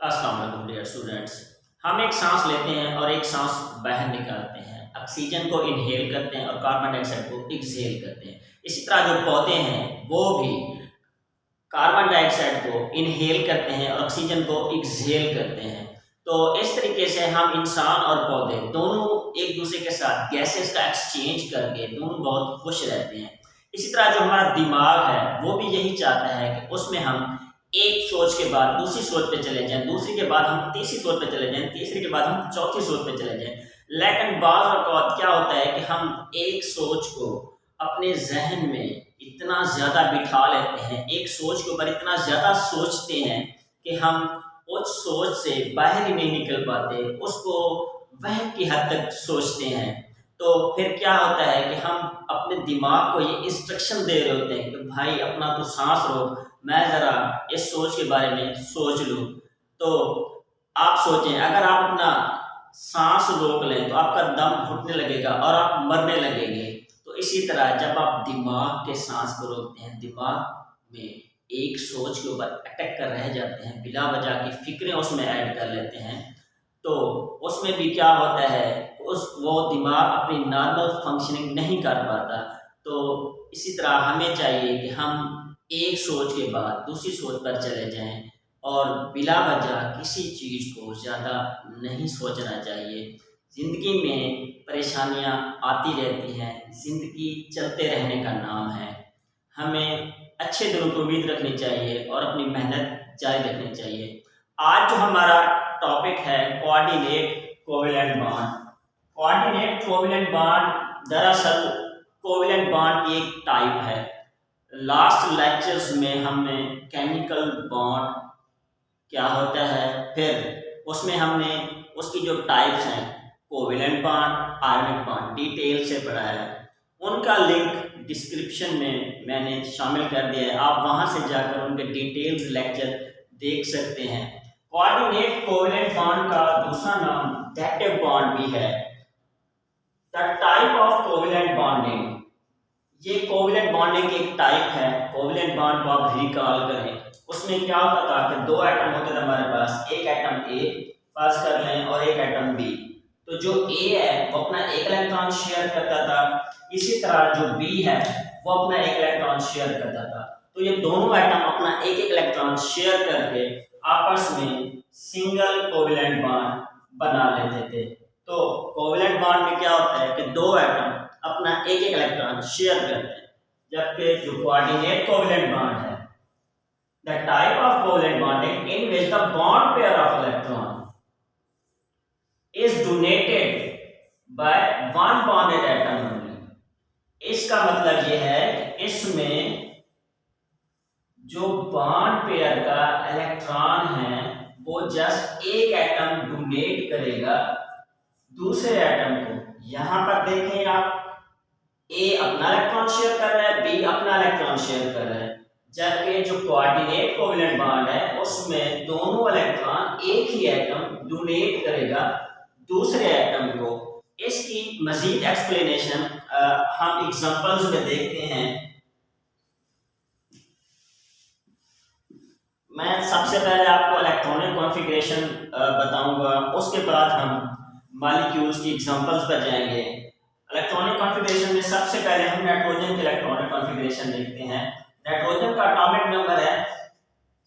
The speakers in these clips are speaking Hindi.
अस्सलाम वालेकुम डियर स्टूडेंट्स। हम एक सांस लेते हैं और एक सांस बाहर निकालते हैं। ऑक्सीजन को इनहेल करते हैं और कार्बन डाइऑक्साइड को एक्सहेल करते हैं। इसी तरह जो पौधे हैं वो भी कार्बन डाइऑक्साइड को इनहेल करते हैं और ऑक्सीजन को एक्सहेल करते हैं। तो इस तरीके से हम इंसान और पौधे दोनों एक दूसरे के साथ गैसेस का एक्सचेंज करके दोनों बहुत खुश रहते हैं। इसी तरह जो हमारा दिमाग है वो भी यही चाहता है कि उसमें हम एक सोच के बाद दूसरी सोच पे चले जाएं, दूसरी के बाद हम तीसरी सोच पे चले जाएं, तीसरी के बाद हम चौथी सोच पे चले जाएं। लेकिन बाज़ औक़ात क्या होता है कि हम एक सोच को अपने जहन में इतना ज़्यादा बिठा लेते हैं, एक सोच के ऊपर इतना ज़्यादा सोचते हैं कि हम उस सोच से बाहर ही नहीं निकल पाते, उसको वहम की हद तक सोचते हैं। तो फिर क्या होता है कि हम अपने दिमाग को ये इंस्ट्रक्शन दे रहे होते हैं कि भाई अपना तो सांस रोक, मैं ज़रा इस सोच के बारे में सोच लूँ। तो आप सोचें, अगर आप अपना सांस रोक लें तो आपका दम घुटने लगेगा और आप मरने लगेंगे। तो इसी तरह जब आप दिमाग के सांस को रोकते हैं, दिमाग में एक सोच के ऊपर अटक कर रह जाते हैं, बिला वजह की फिक्रें उसमें ऐड कर लेते हैं, तो उसमें भी क्या होता है, वो दिमाग अपनी नॉर्मल फंक्शनिंग नहीं कर पाता। तो इसी तरह हमें चाहिए कि हम एक सोच के बाद दूसरी सोच पर चले जाएं और बिला वजह किसी चीज़ को ज़्यादा नहीं सोचना चाहिए। ज़िंदगी में परेशानियां आती रहती हैं, ज़िंदगी चलते रहने का नाम है। हमें अच्छे दिनों को उम्मीद रखनी चाहिए और अपनी मेहनत जारी रखनी चाहिए। आज जो हमारा टॉपिक है coordinate covalent bond. Coordinate covalent bond दरअसल कोवेलेंट बॉन्ड की एक टाइप है। लास्ट लेक्चर्स में हमने केमिकल बॉन्ड क्या होता है, फिर उसमें हमने उसकी जो टाइप्स हैं covalent bond, ionic bond, detail से पढ़ा है। उनका लिंक डिस्क्रिप्शन में मैंने शामिल कर दिया है, आप वहां से जाकर उनके डिटेल्स लेक्चर देख सकते हैं। कोऑर्डिनेट कोवेलेंट बॉन्ड का दूसरा नाम डेक्टिव बॉन्ड भी है। The type of covalent bonding, ये कोवेलेंट बॉन्डिंग की एक टाइप है। कोवेलेंट बॉन्ड को आप रिकॉल करें, उसमें क्या होता था कि दो एटम होते थे हमारे पास, एक एटम ए पास कर लें और एक एटम बी। तो जो ए है वो अपना एक इलेक्ट्रॉन शेयर करता था, इसी तरह जो बी है वो अपना एक इलेक्ट्रॉन शेयर करता था। तो ये दोनों एटम अपना एक एक इलेक्ट्रॉन शेयर करके आपस में सिंगल कोवेलेंट बॉन्ड बना लेते थे। तो कोवेलेंट बॉन्ड में क्या होता है कि दो एटम अपना एक एक इलेक्ट्रॉन शेयर करते हैं, जबकि जो कोऑर्डिनेट कोवेलेंट बॉन्ड है, the type of covalent bonding in which the bond pair of electron is donated by one bonded atom only. इसका मतलब यह है कि इसमें जो बॉन्ड पेयर का इलेक्ट्रॉन है वो जस्ट एक एटम डोनेट करेगा दूसरे एटम को। यहां पर देखें आप, ए अपना इलेक्ट्रॉन शेयर कर रहा है, बी अपना इलेक्ट्रॉन शेयर कर रहा है, जबकि जो कोऑर्डिनेट कोवेलेंट बॉन्ड है उसमें दोनों इलेक्ट्रॉन एक ही एटम डोनेट करेगा दूसरे एटम को। इसकी मजीद एक्सप्लेनेशन हम एग्जांपल्स में देखते हैं। मैं सबसे पहले आपको इलेक्ट्रॉनिक कॉन्फ़िगरेशन बताऊंगा, उसके बाद हम मॉलिक्यूल्स की एग्जांपल्स पर जाएंगे। इलेक्ट्रॉनिक कॉन्फ़िगरेशन में सबसे पहले हम नाइट्रोजन के इलेक्ट्रॉनिक कॉन्फ़िगरेशन देखते हैं। नाइट्रोजन का एटॉमिक नंबर है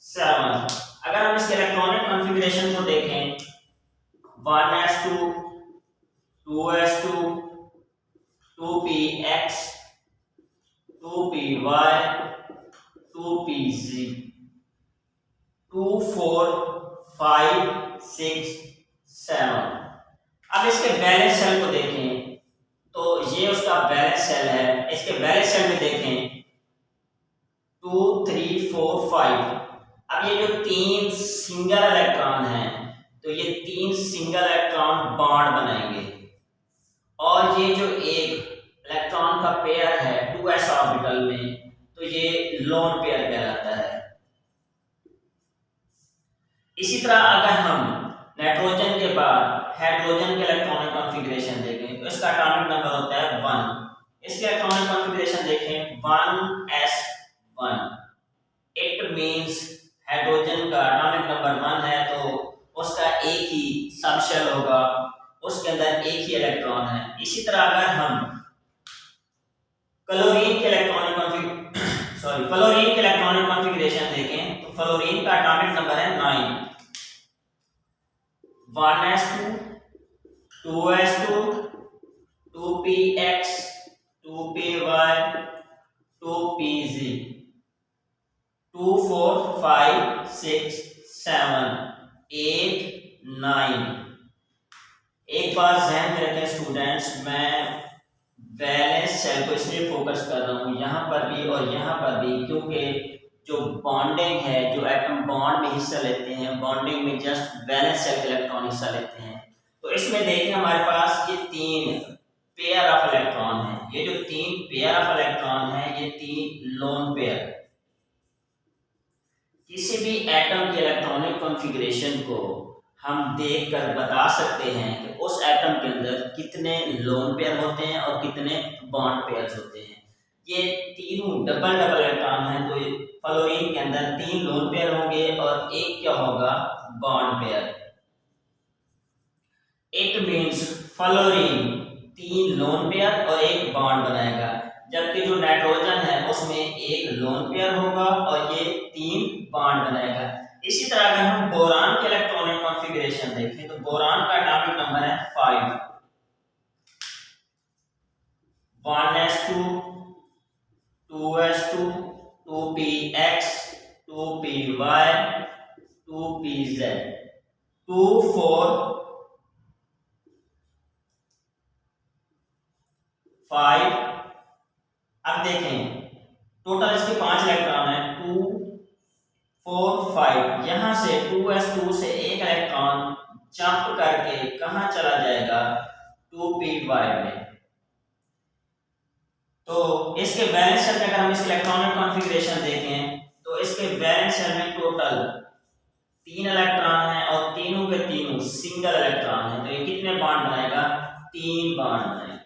7। अगर हम इसके इलेक्ट्रॉनिक कॉन्फ़िगरेशन को देखें, 1s2 2s2 2px 2py 2pz 2 4 5 6 7। अब इसके वैलेंस सेल को देखें तो ये उसका वैलेंस सेल है। इसके वैलेंस सेल में देखें 2 3 4 5। अब ये जो तीन सिंगल इलेक्ट्रॉन हैं, तो ये तीन सिंगल इलेक्ट्रॉन बॉन्ड बनाएंगे, और ये जो एक इलेक्ट्रॉन का पेयर है 2s ऑर्बिटल में, तो ये लोन पेयर कहलाता है। इसी तरह अगर हम नाइट्रोजन के बाद हाइड्रोजन के इलेक्ट्रॉनिक कॉन्फ़िगरेशन देखें तो इसका एटॉमिक नंबर होता है 1। इसके इलेक्ट्रॉनिक कॉन्फ़िगरेशन देखें 1s1। इट मींस हाइड्रोजन का एटॉमिक नंबर 1 है तो उसका एक ही सब शेल होगा, उसके अंदर एक ही इलेक्ट्रॉन है। इसी तरह अगर हम क्लोरीन के इलेक्ट्रॉनिक कॉन्फ़िगरेशन देखें तो फ्लोरीन का एटॉमिक नंबर है 9, 1s2 2s2 2px 2py 2pz 2 4 5 6 7 8 9। एक बार ध्यान में रखें स्टूडेंट्स, मैं वैलेंस शेल को इसलिए फोकस कर रहा हूँ यहाँ पर भी और यहाँ पर भी, क्योंकि जो बॉन्डिंग है, जो एटम बॉन्ड में हिस्सा लेते हैं, बॉन्डिंग में जस्ट वैलेंस शेल के इलेक्ट्रॉन हिस्सा लेते हैं। तो इसमें देखिए हमारे पास ये 3 पेयर ऑफ इलेक्ट्रॉन है। ये जो 3 पेयर ऑफ इलेक्ट्रॉन है, ये 3 लोन पेयर। किसी भी एटम के इलेक्ट्रॉनिक कॉन्फ़िगरेशन को हम देखकर बता सकते हैं कि उस एटम के अंदर कितने लोन पेयर होते हैं और कितने बॉन्ड पेयर्स होते हैं। ये तीनों डबल डबल इलेक्ट्रॉन हैं, तो फ्लोरीन के अंदर 3 लोन पेयर होंगे और एक क्या होगा, bond pair. It means fluorine 3 lone pair और एक बॉन्ड बनाएगा, जबकि जो नाइट्रोजन है उसमें एक लोन पेयर होगा और ये 3 बॉन्ड बनाएगा। इसी तरह अगर हम बोरान के इलेक्ट्रॉनिक कॉन्फ़िगरेशन देखें तो बोरान का एटॉमिक नंबर है 5, 1s2 2s2 2px 2py 2pz 2 4 5। अब देखें टोटल इसके 5 इलेक्ट्रॉन है, 2 4 5। यहां से 2s2 से एक इलेक्ट्रॉन जंप करके कहां चला जाएगा, 2py में। तो इसके वैलेंस शेल में अगर हम इसके इलेक्ट्रॉनिक कॉन्फ़िगरेशन देखें तो इसके वैलेंस शेल में टोटल 3 इलेक्ट्रॉन है और तीनों के तीनों सिंगल इलेक्ट्रॉन है। तो ये कितने बॉन्ड बनाएगा, 3 बॉन्ड बनाएगा।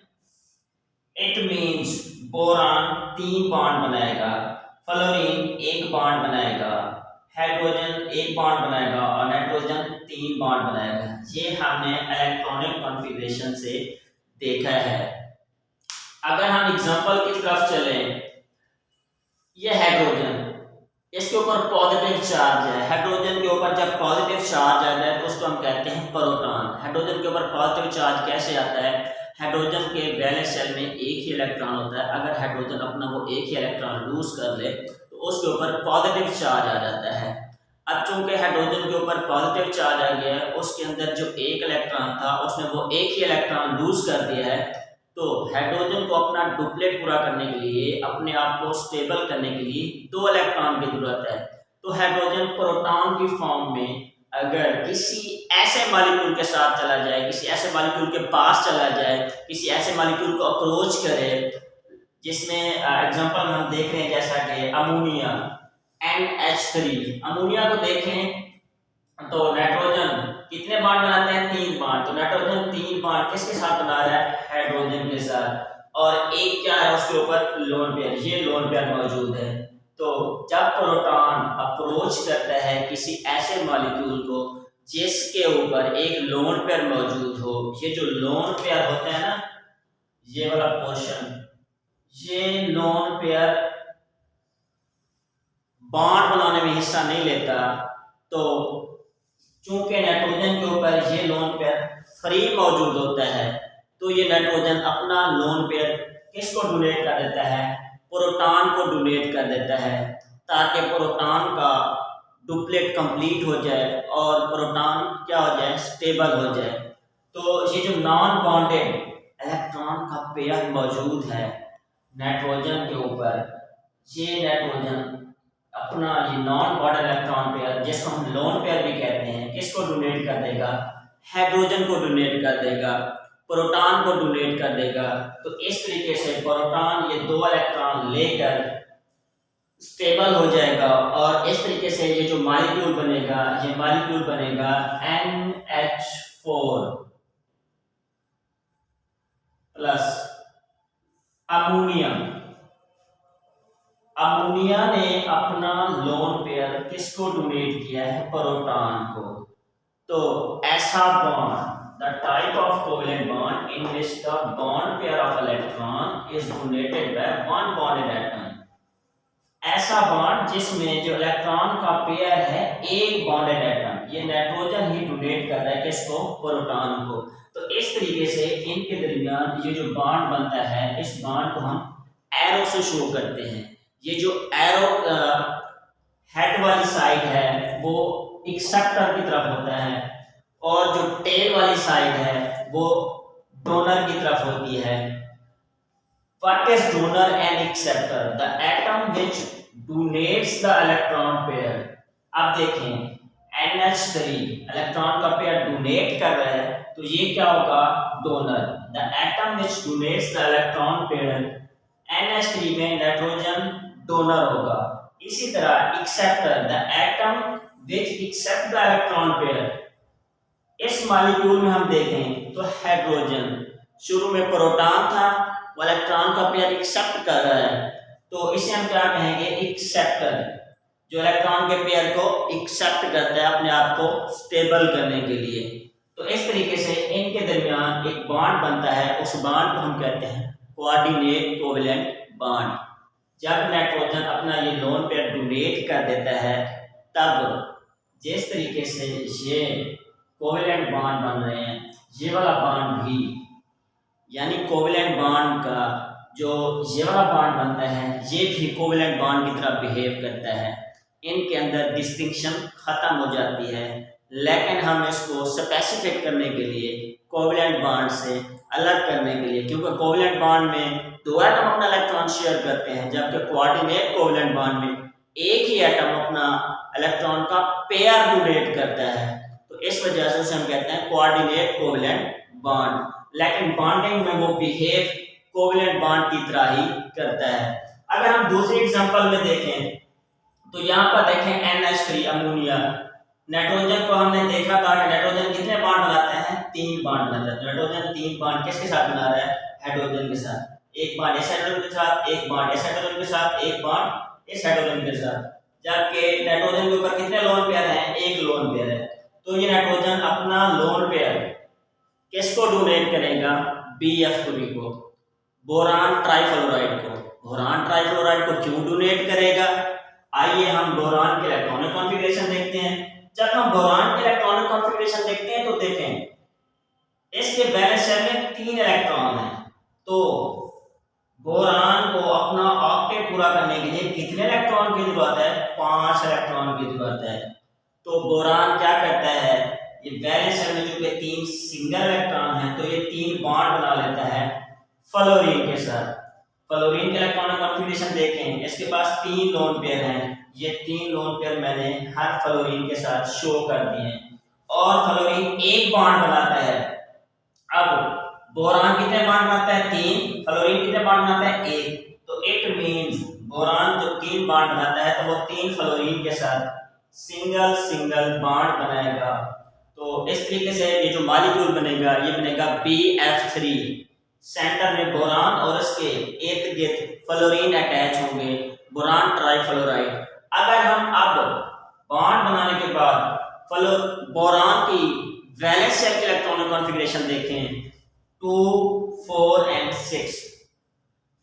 इट मींस बोरान 3 बॉन्ड बनाएगा, फ्लोरीन 1 बॉन्ड बनाएगा, हाइड्रोजन 1 बॉन्ड बनाएगा और नाइट्रोजन 3 बॉन्ड बनाएगा। ये हमने इलेक्ट्रॉनिक कॉन्फ़िगरेशन से देखा है। अगर हम एग्जांपल की तरफ चलें, ये हाइड्रोजन, इसके ऊपर पॉजिटिव चार्ज है। हाइड्रोजन के ऊपर जब पॉजिटिव चार्ज आता है तो उसको हम कहते हैं प्रोटॉन। हाइड्रोजन के ऊपर पॉजिटिव चार्ज कैसे आता है, हाइड्रोजन के वैलेंस शेल में एक ही इलेक्ट्रॉन होता है। अगर हाइड्रोजन अपना वो एक ही इलेक्ट्रॉन लूज कर ले तो उसके ऊपर पॉजिटिव चार्ज आ जाता है। अब चूंकि हाइड्रोजन के ऊपर पॉजिटिव चार्ज आ गया है, उसके अंदर जो एक इलेक्ट्रॉन था उसने वो एक ही इलेक्ट्रॉन लूज कर दिया है, तो हाइड्रोजन को अपना डुप्लेट पूरा करने के लिए, अपने आप को स्टेबल करने के लिए 2 इलेक्ट्रॉन की जरूरत है। तो हाइड्रोजन प्रोटॉन की फॉर्म में अगर किसी ऐसे मॉलिक्यूल के साथ चला जाए, किसी ऐसे मॉलिक्यूल के पास चला जाए, किसी ऐसे मॉलिक्यूल को अप्रोच करे, जिसमें एग्जांपल हम देख रहे हैं जैसा कि अमोनिया NH3। अमोनिया को देखें तो नाइट्रोजन कितने बॉन्ड बनाते हैं, 3 बॉन्ड। तो नाइट्रोजन 3 बॉन्ड किसके साथ बना रहा है, हाइड्रोजन के साथ, और एक क्या है उसके ऊपर लोन पेयर, ये लोन पेयर मौजूद है। तो जब प्रोटॉन अप्रोच करता है किसी ऐसे मॉलिक्यूल को जिसके ऊपर एक लोन पेयर मौजूद हो, ये जो लोन पेयर होता है ना, ये वाला पोर्शन, ये लोन पेयर बॉन्ड बनाने में हिस्सा नहीं लेता। तो चूंकि नाइट्रोजन के ऊपर ये लोन पेयर फ्री मौजूद होता है, तो ये नाइट्रोजन अपना लोन पेयर किसको डोनेट कर देता है, प्रोटॉन को डोनेट कर देता है, ताकि प्रोटॉन का डुप्लेट कंप्लीट हो जाए और प्रोटॉन क्या हो जाए, स्टेबल हो जाए। तो ये जो नॉन बॉन्डेड इलेक्ट्रॉन का पेयर मौजूद है नाइट्रोजन के ऊपर, ये नाइट्रोजन अपना ये नॉन बॉन्डेड इलेक्ट्रॉन पेयर, जिसको हम लोन पेयर भी कहते हैं, किसको डोनेट कर देगा, हाइड्रोजन को डोनेट कर देगा, प्रोटॉन को डोनेट कर देगा। तो इस तरीके से प्रोटॉन ये 2 इलेक्ट्रॉन लेकर स्टेबल हो जाएगा और इस तरीके से ये जो मॉलिक्यूल बनेगा, ये मॉलिक्यूल बनेगा NH4 प्लस अमोनियम। अमोनिया ने अपना लोन पेयर किसको डोनेट किया है? प्रोटॉन को। तो ऐसा bond, the type of covalent bond in which the bond pair of electron is donated by one bonded atom, ऐसा बॉन्ड जिसमें जो इलेक्ट्रॉन का पेयर है एक बॉन्डेड एटम, ये नाइट्रोजन ही डोनेट कर रहा है किसको? प्रोटॉन को। तो इस तरीके से इनके दरमियान ये जो बॉन्ड बनता है, इस बॉन्ड को हम एरो से शो करते हैं। ये जो एरो हेड वाली साइड है वो एक्सेप्टर की तरफ होता है, और जो टेल वाली साइड है वो डोनर की तरफ होती है। What is donor and acceptor? The atom which donates the electron pair. अब देखें NH3 इलेक्ट्रॉन का पेयर डोनेट कर रहा है, तो ये क्या होगा? Donor. The atom which donates the electron pair, NH3 में नाइट्रोजन डोनर होगा। इसी तरह acceptor, the atom which accept the electron pair, इस मॉलिक्यूल में हम देखें तो हाइड्रोजन, शुरू में प्रोटॉन था, वो इलेक्ट्रॉन का पेयर एक्सेप्ट कर रहा है, तो इसे हम क्या कहेंगे? एक्सेप्टर, जो इलेक्ट्रॉन के पेयर को एक्सेप्ट करता है अपने आप को स्टेबल करने के लिए। तो इस तरीके से इनके दरमियान एक बॉन्ड बनता है, उस बॉन्ड को हम कहते हैं कोऑर्डिनेट कोवेलेंट बॉन्ड। जब नाइट्रोजन अपना ये लोन पेयर डोनेट कर देता है, तब जिस तरीके से ये कोवेलेंट बॉन्ड बन रहे हैं, ये वाला बॉन्ड भी, यानी कोवेलेंट बॉन्ड का जो ये वाला बॉन्ड बनता है, ये भी कोवेलेंट बॉन्ड की तरह बिहेव करता है। इनके अंदर डिस्टिंक्शन खत्म हो जाती है, लेकिन हम इसको स्पेसिफिक करने के लिए, कोवेलेंट बॉन्ड से अलग करने के लिए, क्योंकि कोवेलेंट बॉन्ड में दो एटम अपना इलेक्ट्रॉन शेयर करते हैं, जबकि कोऑर्डिनेट कोवेलेंट बॉन्ड में एक ही एटम अपना इलेक्ट्रॉन का पेयर डोनेट करता है। तो इस वजह से उसे हम कहते हैं कोऑर्डिनेट कोवेलेंट बॉन्ड, लेकिन बॉन्डिंग में वो बिहेव कोवेलेंट बॉन्ड की तरह ही करता है। अगर हम दूसरी एग्जांपल में देखें तो यहाँ पर देखें NH3 अमोनिया, नाइट्रोजन को हमने देखा था कि नाइट्रोजन कितने बॉन्ड बनाते हैं? 3 बॉन्ड बनाता है। नाइट्रोजन 3 बॉन्ड किसके साथ बना रहा है? हाइड्रोजन के साथ। एक बॉन्ड इस हाइड्रोजन के साथ, एक बॉन्ड इस हाइड्रोजन के साथ, एक बॉन्ड इस हाइड्रोजन के साथ, जबकि नाइट्रोजन के ऊपर कितने लोन पेयर हैं? एक लोन पेयर है। तो ये नाइट्रोजन अपना लोन पेयर किसको डोनेट करेगा? BF3 को, बोरान ट्राइफ्लोराइड को। बोरान ट्राइफ्लोराइड को क्यों डोनेट करेगा? आइए हम बोरान के इलेक्ट्रॉनिक कॉन्फ़िगरेशन देखते हैं। जब हम बोरान के इलेक्ट्रॉनिक कॉन्फ़िगरेशन देखते हैं तो देखें इसके वैलेंस शेल में 3 इलेक्ट्रॉन हैं, तो बोरान को अपना ऑक्टेट पूरा करने के लिए कितने इलेक्ट्रॉन की जरूरत है? 5 इलेक्ट्रॉन की जरूरत है। तो बोरान क्या करता है? ये वैलेंस शेल में जो 3 सिंगल इलेक्ट्रॉन है, तो ये 3 बॉन्ड बना लेता है फ्लोरीन के साथ। फ्लोरीन के इलेक्ट्रॉनिक कॉन्फ़िगरेशन देखें, इसके पास 3 लोन पेयर हैं। ये 3 लोन पेयर मैंने हर फ्लोरीन के साथ शो कर दिए हैं, और फ्लोरीन एक बॉन्ड बनाता है। अब बोरान कितने बॉन्ड बनाता है? 3। फ्लोरीन कितने बॉन्ड बनाता है? 1। तो इट मींस बोरान जो 3 बॉन्ड बनाता है, तो वो 3 फ्लोरीन के साथ सिंगल सिंगल बॉन्ड बनाएगा। तो इस तरीके से ये जो मॉलिक्यूल बनेगा, ये बनेगा BF3। सेंटर में बोरान और इसके इर्द गिर्द फ्लोरीन अटैच होंगे, बोरान ट्राइफ्लोराइड। अगर हम अब बॉन्ड बनाने के बाद बोरान की वैलेंस शेल के इलेक्ट्रॉनिक कॉन्फ़िगरेशन देखें 2, 4 and 6,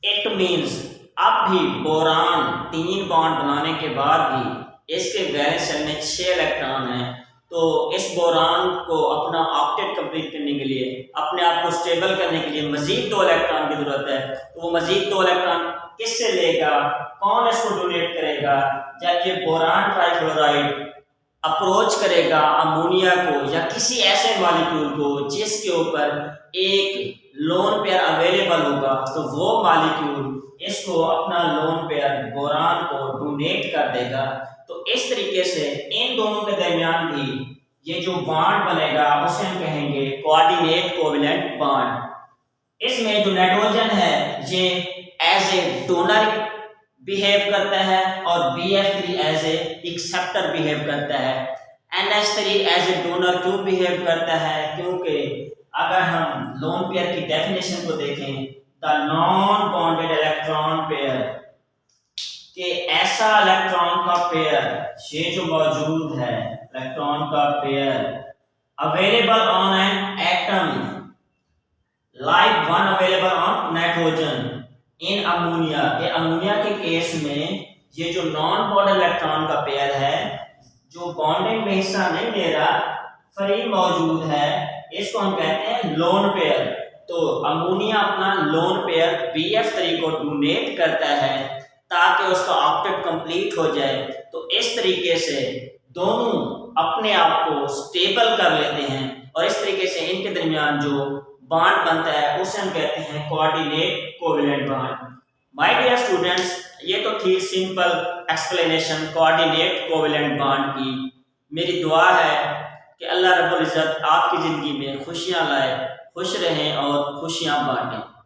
इट मींस अब भी बोरान 3 बॉन्ड बनाने के बाद भी इसके वैलेंस शेल में 6 इलेक्ट्रॉन हैं। तो इस बोरान को अपना ऑक्टेट कंप्लीट करने के लिए, अपने आप को स्टेबल करने के लिए मजीद 2 इलेक्ट्रॉन की जरूरत है। तो वो मजीद 2 इलेक्ट्रॉन किससे लेगा? कौन इसको डोनेट करेगा? जब ये बोरान ट्राइफ्लोराइड अप्रोच करेगा अमोनिया को या किसी ऐसे मॉलिक्यूल को जिसके ऊपर एक लोन पेयर अवेलेबल होगा, तो वो मॉलिक्यूल इसको अपना लोन पेयर बोरान को डोनेट कर देगा। तो इस तरीके से इन दोनों के दरमियान भी ये जो बॉन्ड बनेगा उसे हम कहेंगे कोऑर्डिनेट कोवेलेंट बॉन्ड। इसमें जो नाइट्रोजन है ये एज ए डोनर बिहेव करता है, और BF3 as a acceptor behave करता है। NH3 एज ए डोनर क्यों बिहेव करता है? क्योंकि अगर हम लोन पेयर की डेफिनेशन को देखें, the non bonded electron pair कि ऐसा इलेक्ट्रॉन का पेयर ये जो मौजूद है, इलेक्ट्रॉन का pair available on an atom like one available on nitrogen in ammonia. ये अमोनिया के केस में ये जो नॉन बॉन्ड इलेक्ट्रॉन का पेयर है, जो बॉन्डिंग में हिस्सा नहीं ले रहा, फ्री मौजूद है, इसको हम कहते हैं लोन पेयर। तो अमोनिया अपना लोन पेयर BF3 को डोनेट करता है ताकि उसका ऑक्टेट कंप्लीट हो जाए। तो इस तरीके से दोनों अपने आप को स्टेबल कर लेते हैं और इस तरीके से इनके दरमियान जो बॉन्ड बनता है उसे हम कहते हैं coordinate covalent bond. My dear students, ये तो थी simple explanation coordinate covalent bond की। मेरी दुआ है कि अल्लाह रब्बुल इज़्ज़त आपकी ज़िंदगी में खुशियाँ लाए, खुश रहें और खुशियाँ बांटें।